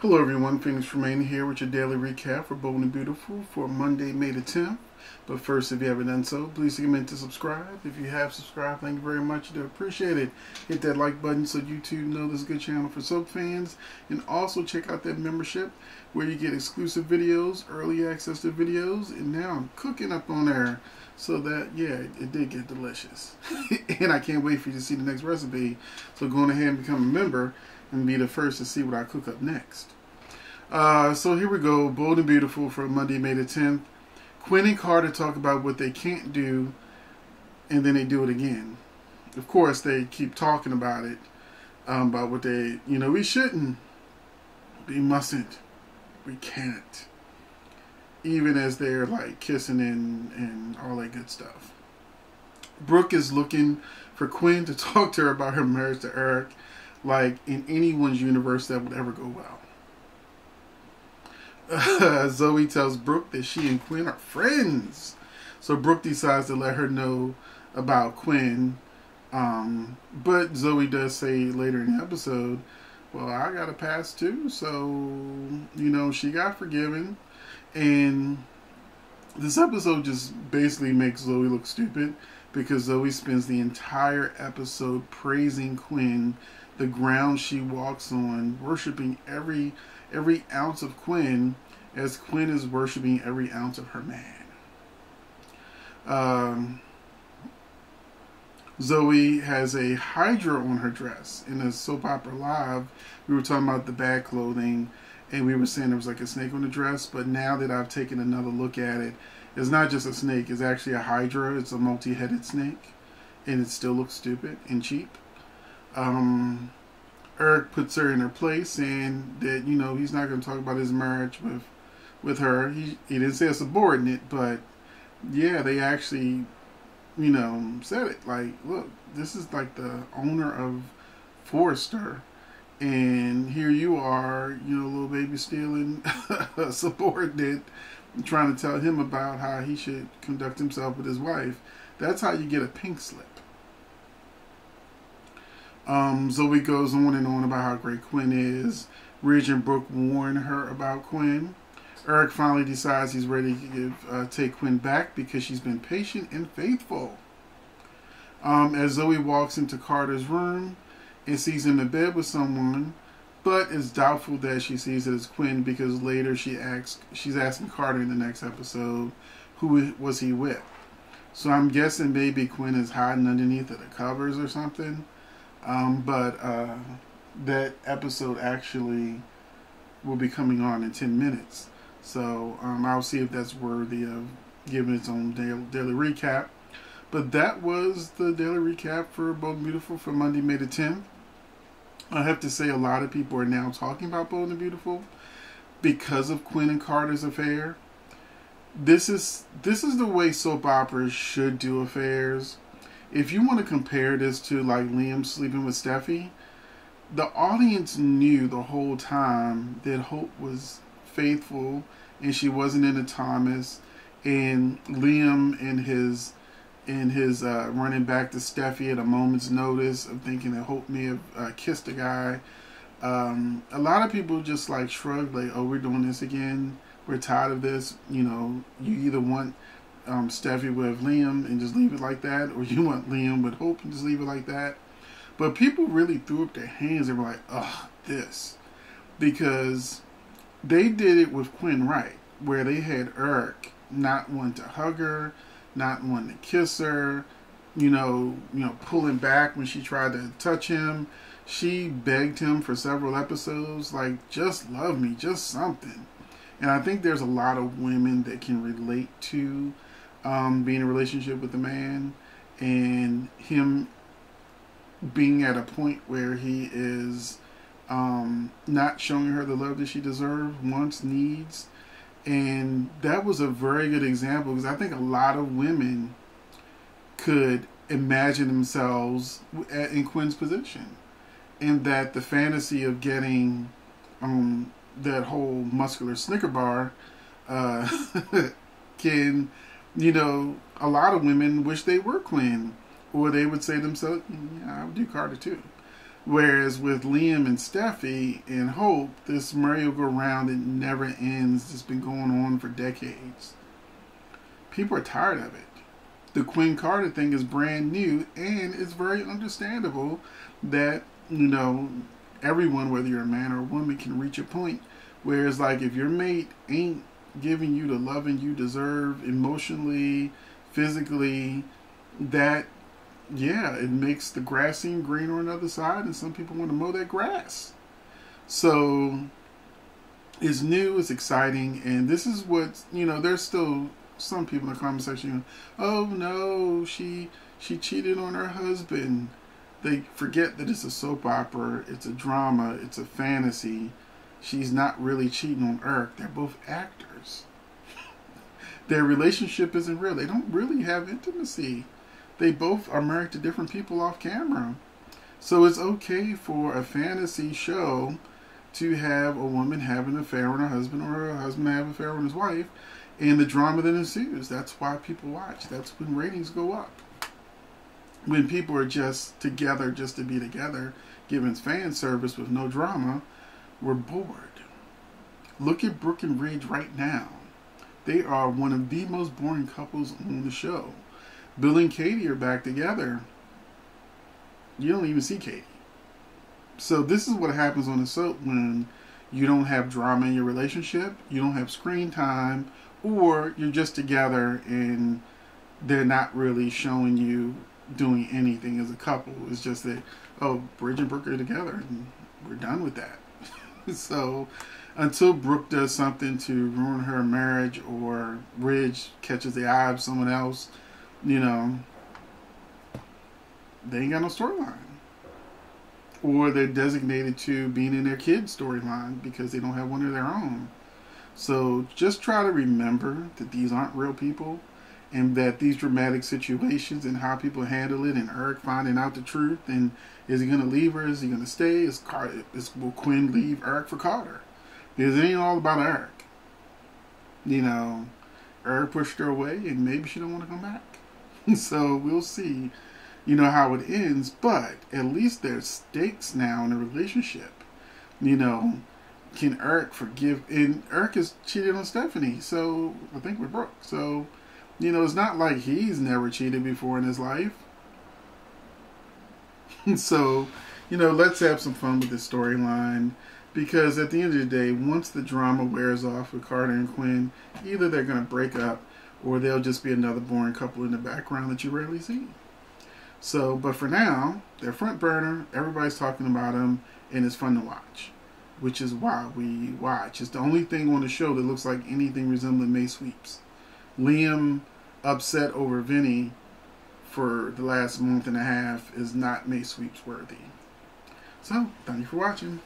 Hello everyone, Phoenix Tremayne here with your daily recap for Bold and Beautiful for Monday, May the 10th. But first, if you haven't done so, please take a minute to subscribe. If you have subscribed, thank you very much. I do appreciate it. Hit that like button so YouTube knows this is a good channel for soap fans. And also check out that membership where you get exclusive videos, early access to videos. And now I'm cooking up on there so that, yeah, it did get delicious. And I can't wait for you to see the next recipe. So go on ahead and become a member and be the first to see what I cook up next. So here we go, Bold and Beautiful for Monday, May the 10th. Quinn and Carter talk about what they can't do, and then they do it again. Of course, they keep talking about it, about what they, we shouldn't, we mustn't, we can't. Even as they're like kissing and all that good stuff. Brooke is looking for Quinn to talk to her about her marriage to Eric, like in anyone's universe that would ever go well. Zoe tells Brooke that she and Quinn are friends. So Brooke decides to let her know about Quinn. But Zoe does say later in the episode, well, I got a past too. So, she got forgiven. And this episode just basically makes Zoe look stupid because Zoe spends the entire episode praising Quinn, the ground she walks on, worshiping every ounce of Quinn, as Quinn is worshiping every ounce of her man. Zoe has a hydra on her dress. In a soap opera live, we were talking about the bad clothing, and we were saying there was like a snake on the dress, but now that I've taken another look at it, it's not just a snake, it's actually a hydra. It's a multi-headed snake, and it still looks stupid and cheap. Eric puts her in her place, and that, he's not going to talk about his marriage with her. He didn't say a subordinate, but yeah, they actually, said it. Like, look, this is like the owner of Forrester, and here you are, little baby stealing a subordinate, trying to tell him about how he should conduct himself with his wife. That's how you get a pink slip. Zoe goes on and on about how great Quinn is. Ridge and Brooke warn her about Quinn. Eric finally decides he's ready to take Quinn back because she's been patient and faithful. As Zoe walks into Carter's room and sees him in bed with someone, but is doubtful that she sees it as Quinn because later she's asking Carter in the next episode, who was he with? So I'm guessing maybe Quinn is hiding underneath the covers or something. But that episode actually will be coming on in 10 minutes. So I'll see if that's worthy of giving its own daily recap. But that was the daily recap for Bold and Beautiful for Monday, May the 10th. I have to say a lot of people are now talking about Bold and Beautiful because of Quinn and Carter's affair. This is the way soap operas should do affairs. If you want to compare this to like Liam sleeping with Steffi, the audience knew the whole time that Hope was faithful and she wasn't into Thomas, and Liam and his running back to Steffi at a moment's notice of thinking that Hope may have kissed a guy. A lot of people just like shrugged, like, oh, we're doing this again. We're tired of this. You either want Steffi with Liam and just leave it like that, or you want Liam with Hope and just leave it like that. But people really threw up their hands and were like, ugh, this. Because they did it with Quinn right, where they had Eric not wanting to hug her, not wanting to kiss her, pulling back when she tried to touch him. She begged him for several episodes, like, just love me, just something. And I think there's a lot of women that can relate to being in a relationship with a man and him being at a point where he is not showing her the love that she deserves, wants, needs. And that was a very good example because I think a lot of women could imagine themselves in Quinn's position, and that the fantasy of getting that whole muscular Snicker bar can, a lot of women wish they were Quinn, or they would say to themselves, yeah, I would do Carter too. Whereas with Liam and Steffi and Hope, this merry-go-round that never ends, that's been going on for decades. People are tired of it. The Quinn Carter thing is brand new, and it's very understandable that, everyone, whether you're a man or a woman, can reach a point where it's like, if your mate ain't giving you the loving you deserve emotionally, physically, that, yeah, it makes the grass seem greener on the other side, and some people want to mow that grass. So it's new, it's exciting, and this is what, there's still some people in the comment section, oh no, she cheated on her husband. They forget that it's a soap opera, it's a drama, it's a fantasy. She's not really cheating on Eric. They're both actors. Their relationship isn't real. They don't really have intimacy. They both are married to different people off camera. So it's okay for a fantasy show to have a woman have an affair on her husband, or a husband have an affair on his wife, and the drama that ensues. That's why people watch. That's when ratings go up. When people are just together just to be together, giving fan service with no drama, we're bored. Look at Brooke and Ridge right now. They are one of the most boring couples on the show. Bill and Katie are back together. You don't even see Katie. So this is what happens on the soap when you don't have drama in your relationship, you don't have screen time, or you're just together and they're not really showing you doing anything as a couple. It's just that, oh, Bridge and Brooke are together and we're done with that. So until Brooke does something to ruin her marriage, or Ridge catches the eye of someone else, they ain't got no storyline. Or they're designated to being in their kid's storyline because they don't have one of their own. So just try to remember that these aren't real people, and that these dramatic situations and how people handle it, and Eric finding out the truth, and is he going to leave her? Is he going to stay? Will Quinn leave Eric for Carter? Because it ain't all about Eric. Eric pushed her away, and maybe she don't want to come back. So we'll see, how it ends. But at least there's stakes now in the relationship. Can Eric forgive? And Eric has cheated on Stephanie, so I think with Brooke. So, it's not like he's never cheated before in his life. So, let's have some fun with this storyline. Because at the end of the day, once the drama wears off with Carter and Quinn, either they're going to break up, or they'll just be another boring couple in the background that you rarely see. So, but for now, they're front burner, everybody's talking about them, and it's fun to watch. Which is why we watch. It's the only thing on the show that looks like anything resembling May Sweeps. Liam upset over Vinny for the last month and a half is not May Sweeps worthy. So, thank you for watching.